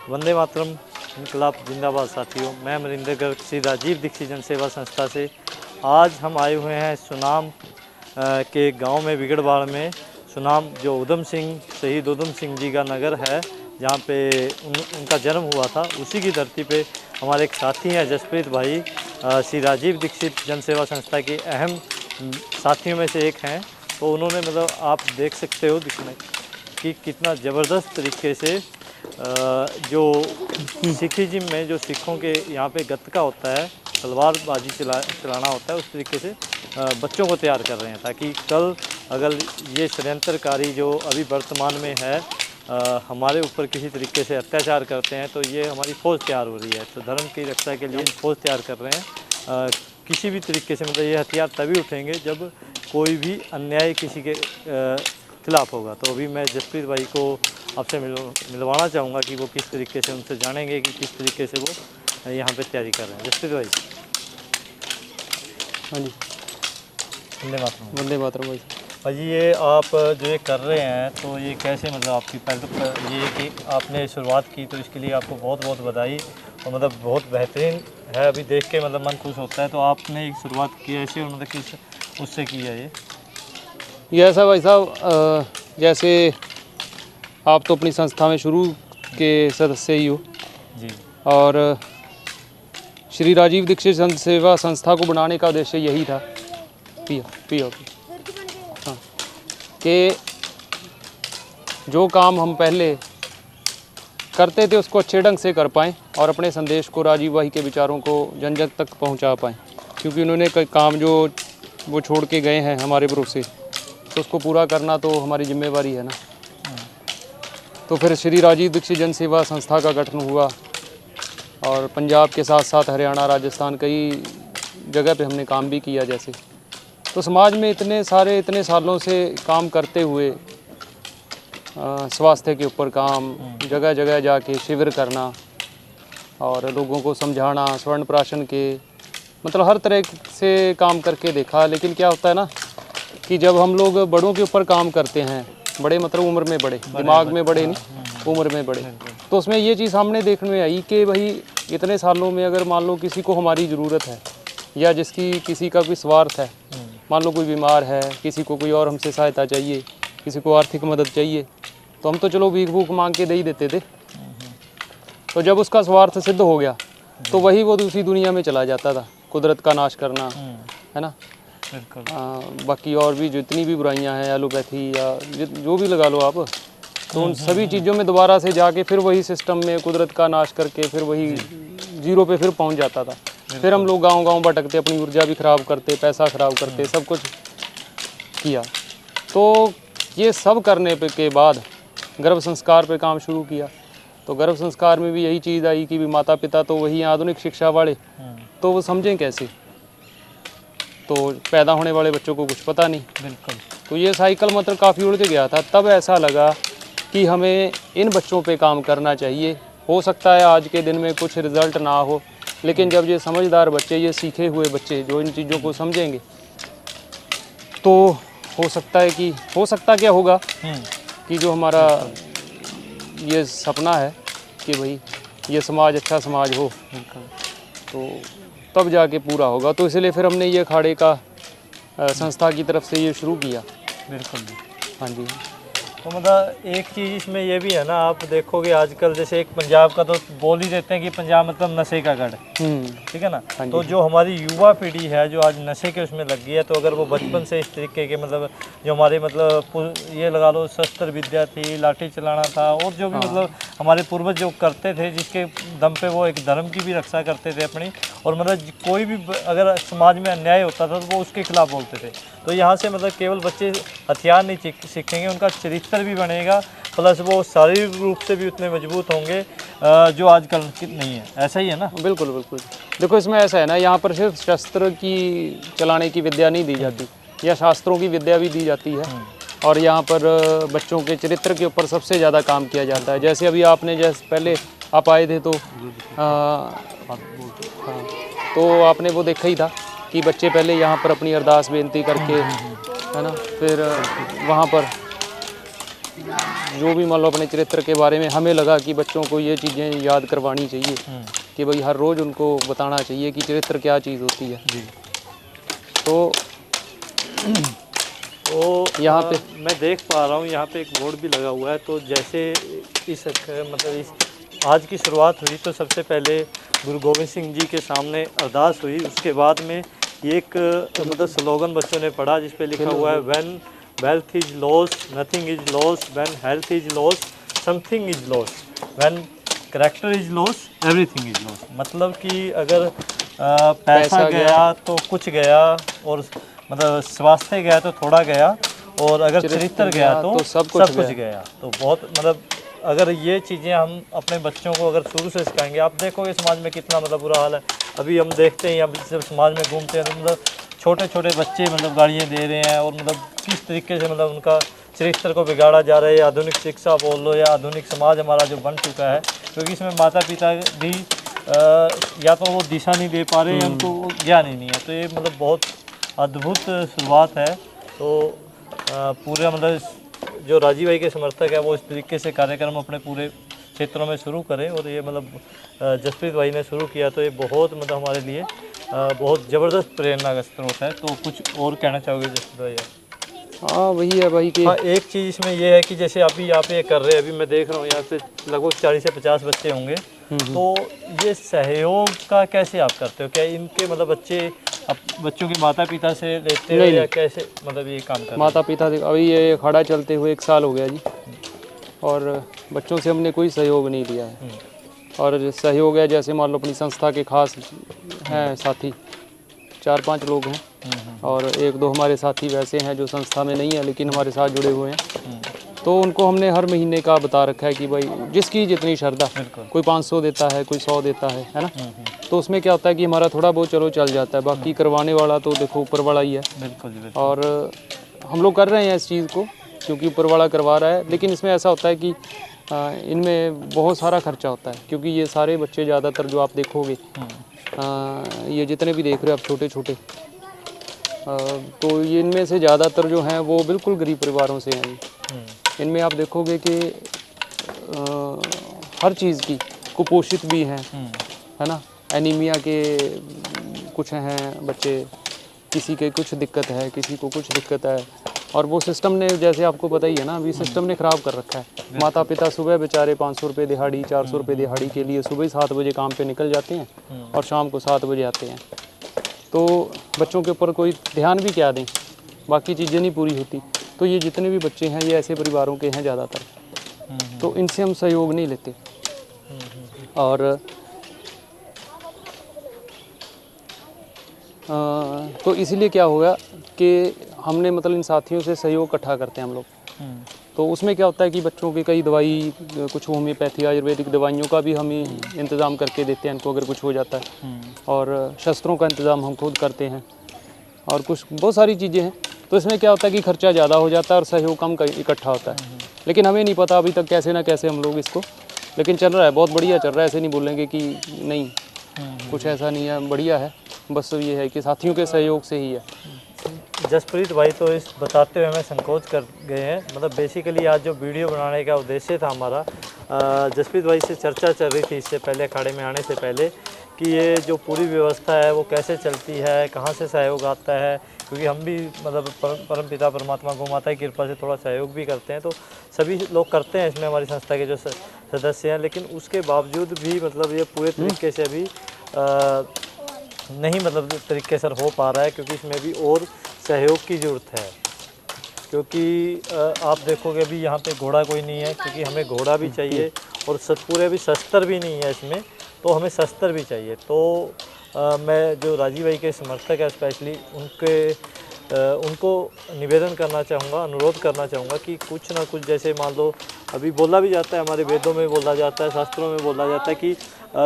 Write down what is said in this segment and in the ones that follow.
वंदे मातरम, इनकलाब जिंदाबाद साथियों। मैं अमरिंदर गर्ग श्री राजीव दीक्षित जन सेवा संस्था से आज हम आए हुए हैं सुनाम के गांव में बिगड़बाड़ में। सुनाम जो उधम सिंह, शहीद उधम सिंह जी का नगर है, जहां पे उनका जन्म हुआ था, उसी की धरती पे हमारे एक साथी हैं जसप्रीत भाई, श्री राजीव दीक्षित जन सेवा संस्था के अहम साथियों में से एक हैं। तो उन्होंने मतलब आप देख सकते हो दिखने कि कितना ज़बरदस्त तरीके से जो सिखिज़्म में जो सिखों के यहाँ पे गतका होता है, तलवारबाजी चलाना होता है, उस तरीके से बच्चों को तैयार कर रहे हैं, ताकि कल अगर ये षड्यंत्रकारी जो अभी वर्तमान में है हमारे ऊपर किसी तरीके से अत्याचार करते हैं, तो ये हमारी फ़ौज तैयार हो रही है। तो धर्म की रक्षा के लिए फ़ौज तैयार कर रहे हैं। किसी भी तरीके से मतलब ये हथियार तभी उठेंगे जब कोई भी अन्याय किसी के खिलाफ होगा। तो अभी मैं जसप्रीत भाई को आपसे मिलवाना चाहूँगा कि वो किस तरीके से, उनसे जानेंगे कि किस तरीके से वो यहाँ पे तैयारी कर रहे हैं। जसप्रीत भाई। हाँ जी, वंदे मातरम। वंदे मातरम भाई। भाजी ये आप जो ये कर रहे हैं, तो ये कैसे मतलब आपकी पहले तो ये कि आपने शुरुआत की, तो इसके लिए आपको बहुत बहुत बधाई। और मतलब बहुत बेहतरीन है, अभी देख के मतलब मन खुश होता है। तो आपने एक शुरुआत की ऐसे और मतलब किस उससे की है ये ऐसा भाई साहब, जैसे आप तो अपनी संस्था में शुरू के सदस्य ही हो जी, और श्री राजीव दीक्षित जन सेवा संस्था को बनाने का उद्देश्य यही था हाँ, कि जो काम हम पहले करते थे उसको अच्छे ढंग से कर पाएँ और अपने संदेश को, राजीव भाई के विचारों को जन जन तक पहुंचा पाएँ, क्योंकि उन्होंने कई काम जो वो छोड़ के गए हैं हमारे भरोसे, तो उसको पूरा करना तो हमारी जिम्मेवारी है ना। तो फिर श्री राजीव दीक्षित जन सेवा संस्था का गठन हुआ और पंजाब के साथ साथ हरियाणा, राजस्थान, कई जगह पे हमने काम भी किया। जैसे तो समाज में इतने सालों से काम करते हुए स्वास्थ्य के ऊपर काम, जगह जगह जाके शिविर करना और लोगों को समझाना, स्वर्ण प्राशन के मतलब हर तरह से काम करके देखा। लेकिन क्या होता है ना कि जब हम लोग बड़ों के ऊपर काम करते हैं, बड़े मतलब उम्र में बड़े, दिमाग में बड़े नहीं, उम्र में बड़े, तो उसमें ये चीज़ सामने देखने में आई कि भाई इतने सालों में अगर मान लो किसी को हमारी ज़रूरत है या जिसकी किसी का कोई स्वार्थ है, मान लो कोई बीमार है, किसी को कोई और हमसे सहायता चाहिए, किसी को आर्थिक मदद चाहिए, तो हम तो चलो भीख भूख मांग के दे ही देते थे। तो जब उसका स्वार्थ सिद्ध हो गया तो वही वो दूसरी दुनिया में चला जाता था, कुदरत का नाश करना, है ना। बाकी और भी जितनी भी बुराइयां हैं, एलोपैथी या जो भी लगा लो आप, तो उन सभी चीज़ों में दोबारा से जाके फिर वही सिस्टम में कुदरत का नाश करके फिर वही जीरो पे फिर पहुंच जाता था। फिर हम लोग गांव-गांव भटकते, अपनी ऊर्जा भी ख़राब करते, पैसा ख़राब करते, सब कुछ किया। तो ये सब करने पे के बाद गर्भ संस्कार पे काम शुरू किया। तो गर्भ संस्कार में भी यही चीज़ आई कि भी माता पिता तो वही आधुनिक शिक्षा वाले, तो वो समझें कैसे, तो पैदा होने वाले बच्चों को कुछ पता नहीं। बिल्कुल। तो ये साइकिल मतलब काफ़ी उलझ गया था। तब ऐसा लगा कि हमें इन बच्चों पे काम करना चाहिए। हो सकता है आज के दिन में कुछ रिज़ल्ट ना हो, लेकिन जब ये समझदार बच्चे, ये सीखे हुए बच्चे जो इन चीज़ों को समझेंगे, तो हो सकता क्या होगा कि जो हमारा ये सपना है कि भाई ये समाज अच्छा समाज हो, तो तब जाके पूरा होगा। तो इसलिए फिर हमने ये अखाड़े का संस्था की तरफ से ये शुरू किया। बिल्कुल। हाँ जी। तो मतलब एक चीज़ इसमें ये भी है ना, आप देखोगे आजकल जैसे एक पंजाब का तो बोल ही देते हैं कि पंजाब मतलब नशे का गढ़, ठीक है ना। तो जो हमारी युवा पीढ़ी है जो आज नशे के उसमें लग गई है, तो अगर वो बचपन से इस तरीके के मतलब जो हमारे मतलब ये लगा लो शस्त्र विद्या थी, लाठी चलाना था, और जो भी मतलब हमारे पूर्वज जो करते थे, जिसके दम पे वो एक धर्म की भी रक्षा करते थे अपनी, और मतलब कोई भी अगर समाज में अन्याय होता था तो वो उसके खिलाफ बोलते थे। तो यहाँ से मतलब केवल बच्चे हथियार नहीं सीखेंगे, उनका चरित्र भी बनेगा, प्लस वो शारीरिक रूप से भी उतने मजबूत होंगे जो आजकल नहीं है। ऐसा ही है ना। बिल्कुल बिल्कुल। देखो इसमें ऐसा है ना, यहाँ पर सिर्फ शस्त्र की चलाने की विद्या नहीं दी जाती, या शास्त्रों की विद्या भी दी जाती है, और यहाँ पर बच्चों के चरित्र के ऊपर सबसे ज़्यादा काम किया जाता है। जैसे अभी आपने पहले आप आए थे तो आपने वो देखा ही था कि बच्चे पहले यहाँ पर अपनी अरदास बेनती करके, है ना, फिर वहाँ पर जो भी मान लो अपने चरित्र के बारे में हमें लगा कि बच्चों को ये चीज़ें याद करवानी चाहिए कि भाई हर रोज़ उनको बताना चाहिए कि चरित्र क्या चीज़ होती है जी। तो यहाँ पे मैं देख पा रहा हूँ यहाँ पे एक बोर्ड भी लगा हुआ है। तो जैसे मतलब इस आज की शुरुआत हुई तो सबसे पहले गुरु गोविंद सिंह जी के सामने अरदास हुई, उसके बाद में एक मतलब स्लोगन बच्चों ने पढ़ा जिस पे लिखा हुआ है when wealth is loss nothing is loss, when health is loss something is loss, when character is loss everything is loss. मतलब कि अगर पैसा गया तो कुछ गया, और मतलब स्वास्थ्य गया तो थोड़ा गया, और अगर चरित्र गया तो सब कुछ गया। तो बहुत मतलब अगर ये चीज़ें हम अपने बच्चों को अगर शुरू से सिखाएंगे, आप देखोगे समाज में कितना मतलब बुरा हाल है। अभी हम देखते हैं, अब जब समाज में घूमते हैं तो मतलब छोटे छोटे बच्चे मतलब गाड़ियाँ दे रहे हैं, और मतलब किस तरीके से मतलब उनका चरित्र को बिगाड़ा जा रहा है। आधुनिक शिक्षा बोल लो या आधुनिक समाज हमारा जो बन चुका है, क्योंकि इसमें माता पिता भी या तो वो दिशा नहीं दे पा रहे हैं, उनको ज्ञान ही नहीं है। तो ये मतलब बहुत अद्भुत शुरुआत है। तो पूरे मतलब जो राजीव भाई के समर्थक है वो इस तरीके से कार्यक्रम अपने पूरे क्षेत्रों में शुरू करें, और ये मतलब जसप्रीत भाई ने शुरू किया तो ये बहुत मतलब हमारे लिए बहुत ज़बरदस्त प्रेरणा का स्रोत है। तो कुछ और कहना चाहोगे जसप्रीत भाई? हाँ वही है भाई कि हाँ, एक चीज़ इसमें ये है कि जैसे अभी यहाँ पे कर रहे हैं, अभी मैं देख रहा हूँ यहाँ पे लगभग 40 से 50 बच्चे होंगे। तो ये सहयोग का कैसे आप करते हो? क्या इनके मतलब बच्चों के माता पिता से लेते हो या कैसे मतलब ये काम करते हो? माता पिता अभी ये खड़ा चलते हुए 1 साल हो गया जी, और बच्चों से हमने कोई सहयोग नहीं लिया है। और सहयोग है जैसे मान लो अपनी संस्था के खास हैं साथी 4-5 लोग हैं, और 1-2 हमारे साथी वैसे हैं जो संस्था में नहीं है लेकिन हमारे साथ जुड़े हुए हैं। तो उनको हमने हर महीने का बता रखा है कि भाई जिसकी जितनी श्रद्धा, कोई 500 देता है, कोई 100 देता है ना। तो उसमें क्या होता है कि हमारा थोड़ा बहुत चलो चल जाता है, बाकी करवाने वाला तो देखो ऊपर वाला ही है। बिल्कुल। और हम लोग कर रहे हैं इस चीज़ को क्योंकि ऊपर वाला करवा रहा है, लेकिन इसमें ऐसा होता है कि इनमें बहुत सारा खर्चा होता है, क्योंकि ये सारे बच्चे ज़्यादातर जो आप देखोगे ये जितने भी देख रहे हो आप छोटे छोटे, तो ये इनमें से ज़्यादातर जो हैं वो बिल्कुल गरीब परिवारों से हैं। इनमें आप देखोगे कि हर चीज़ की कुपोषित भी हैं, है ना, एनीमिया के कुछ हैं बच्चे, किसी के कुछ दिक्कत है, किसी को कुछ दिक्कत है। और वो सिस्टम ने, जैसे आपको पता ही है ना, अभी सिस्टम ने ख़राब कर रखा है। माता पिता सुबह बेचारे 500 रुपये दिहाड़ी, 400 रुपये दिहाड़ी के लिए सुबह 7 बजे काम पे निकल जाते हैं और शाम को 7 बजे आते हैं। तो बच्चों के ऊपर कोई ध्यान भी क्या दें, बाकी चीज़ें नहीं पूरी होती। तो ये जितने भी बच्चे हैं ये ऐसे परिवारों के हैं ज़्यादातर, तो इनसे हम सहयोग नहीं लेते। और तो इसीलिए क्या होगा कि हमने मतलब इन साथियों से सहयोग इकट्ठा करते हैं हम लोग। तो उसमें क्या होता है कि बच्चों की कई दवाई, कुछ होम्योपैथी आयुर्वेदिक दवाइयों का भी हम ही इंतज़ाम करके देते हैं इनको अगर कुछ हो जाता है, और शस्त्रों का इंतज़ाम हम खुद करते हैं, और कुछ बहुत सारी चीज़ें हैं। तो इसमें क्या होता है कि खर्चा ज़्यादा हो जाता है और सहयोग कम इकट्ठा होता है। लेकिन हमें नहीं पता अभी तक कैसे ना कैसे हम लोग इसको, लेकिन चल रहा है, बहुत बढ़िया चल रहा है। ऐसे नहीं बोलेंगे कि नहीं, कुछ ऐसा नहीं है, बढ़िया है। बस ये है कि साथियों के सहयोग से ही है। जसप्रीत भाई तो इस बताते हुए हमें संकोच कर गए हैं। मतलब बेसिकली आज जो वीडियो बनाने का उद्देश्य था हमारा, जसप्रीत भाई से चर्चा चल रही थी इससे पहले, अखाड़े में आने से पहले, कि ये जो पूरी व्यवस्था है वो कैसे चलती है, कहाँ से सहयोग आता है। क्योंकि हम भी मतलब परम पिता परमात्मा गौ माता की कृपा से थोड़ा सहयोग भी करते हैं, तो सभी लोग करते हैं इसमें, हमारी संस्था के जो सदस्य हैं। लेकिन उसके बावजूद भी मतलब ये पूरे तरीके से अभी नहीं मतलब तरीके से हो पा रहा है, क्योंकि इसमें भी और सहयोग की ज़रूरत है। क्योंकि आप देखोगे अभी यहाँ पे घोड़ा कोई नहीं है, क्योंकि हमें घोड़ा भी चाहिए, और पूरे अभी शस्त्र भी नहीं है इसमें, तो हमें शस्त्र भी चाहिए। तो मैं जो राजीव भाई के समर्थक है स्पेशली उनको निवेदन करना चाहूँगा, अनुरोध करना चाहूँगा कि कुछ ना कुछ, जैसे मान लो अभी बोला भी जाता है, हमारे वेदों में बोला जाता है, शास्त्रों में बोला जाता है कि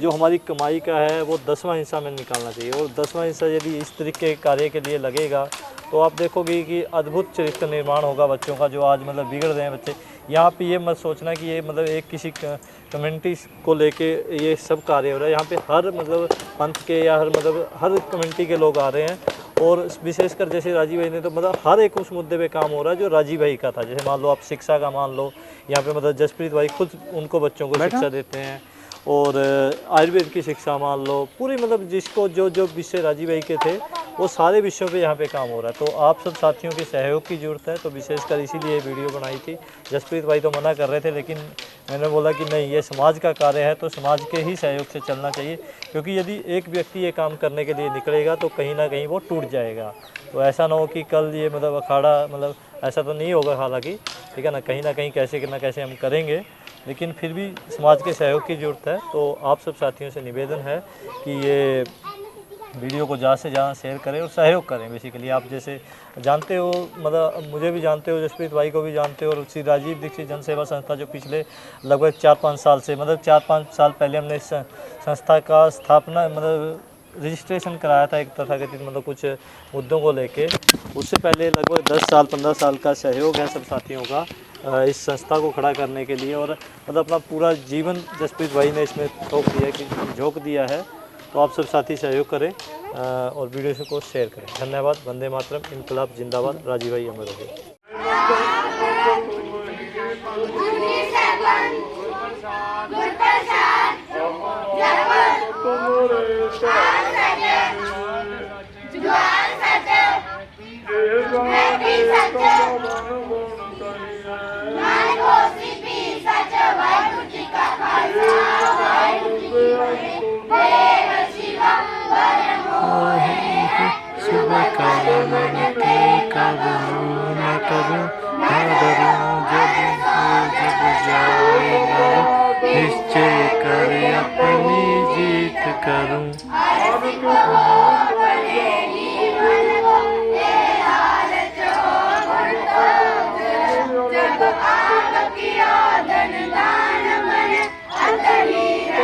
जो हमारी कमाई का है वो 10वां हिस्सा में निकालना चाहिए। और 10वां हिस्सा यदि इस तरीके के कार्य के लिए लगेगा तो आप देखोगे कि अद्भुत चरित्र निर्माण होगा बच्चों का, जो आज मतलब बिगड़ रहे हैं बच्चे। यहाँ पे ये मत सोचना कि ये मतलब एक किसी कम्युनिटी को लेके ये सब कार्य हो रहा है। यहाँ पे हर मतलब पंथ के या हर मतलब हर कम्युनिटी के लोग आ रहे हैं, और विशेषकर जैसे राजीव भाई ने तो मतलब हर एक उस मुद्दे पे काम हो रहा है जो राजीव भाई का था। जैसे मान लो आप शिक्षा का मान लो, यहाँ पे मतलब जसप्रीत भाई खुद उनको बच्चों को शिक्षा देते हैं, और आयुर्वेद की शिक्षा मान लो, पूरी मतलब जिसको जो जो विषय राजीव भाई के थे वो सारे विषयों पे यहाँ पे काम हो रहा है। तो आप सब साथियों के सहयोग की ज़रूरत है, तो विशेषकर इसीलिए ये वीडियो बनाई थी। जसप्रीत भाई तो मना कर रहे थे, लेकिन मैंने बोला कि नहीं, ये समाज का कार्य है तो समाज के ही सहयोग से चलना चाहिए, क्योंकि यदि एक व्यक्ति ये काम करने के लिए निकलेगा तो कहीं ना कहीं वो टूट जाएगा। तो ऐसा ना हो कि कल ये मतलब अखाड़ा मतलब ऐसा तो नहीं होगा हालांकि, ठीक है ना कहीं कैसे ना कैसे हम करेंगे, लेकिन फिर भी समाज के सहयोग की ज़रूरत है। तो आप सब साथियों से निवेदन है कि ये वीडियो को ज़्यादा से ज़्यादा शेयर करें और सहयोग करें। बेसिकली आप जैसे जानते हो, मतलब मुझे भी जानते हो, जसप्रीत भाई को भी जानते हो, और श्री राजीव दीक्षित जनसेवा संस्था जो पिछले लगभग 4-5 साल से, मतलब 4-5 साल पहले हमने इस संस्था का स्थापना मतलब रजिस्ट्रेशन कराया था एक तथाकथित मतलब कुछ मुद्दों को लेके। उससे पहले लगभग 10 साल 15 साल का सहयोग है सब साथियों का इस संस्था को खड़ा करने के लिए, और मतलब अपना पूरा जीवन जसप्रीत भाई ने इसमें झोंक दिया है। तो आप सब साथी सहयोग करें और वीडियो को शेयर करें। धन्यवाद। वंदे मातरम। इनकलाब जिंदाबाद। राजीव भाई अमर रहे। निश्चय कर अपनी जीत करूं। जब आप किया धन दान मन अंतहीन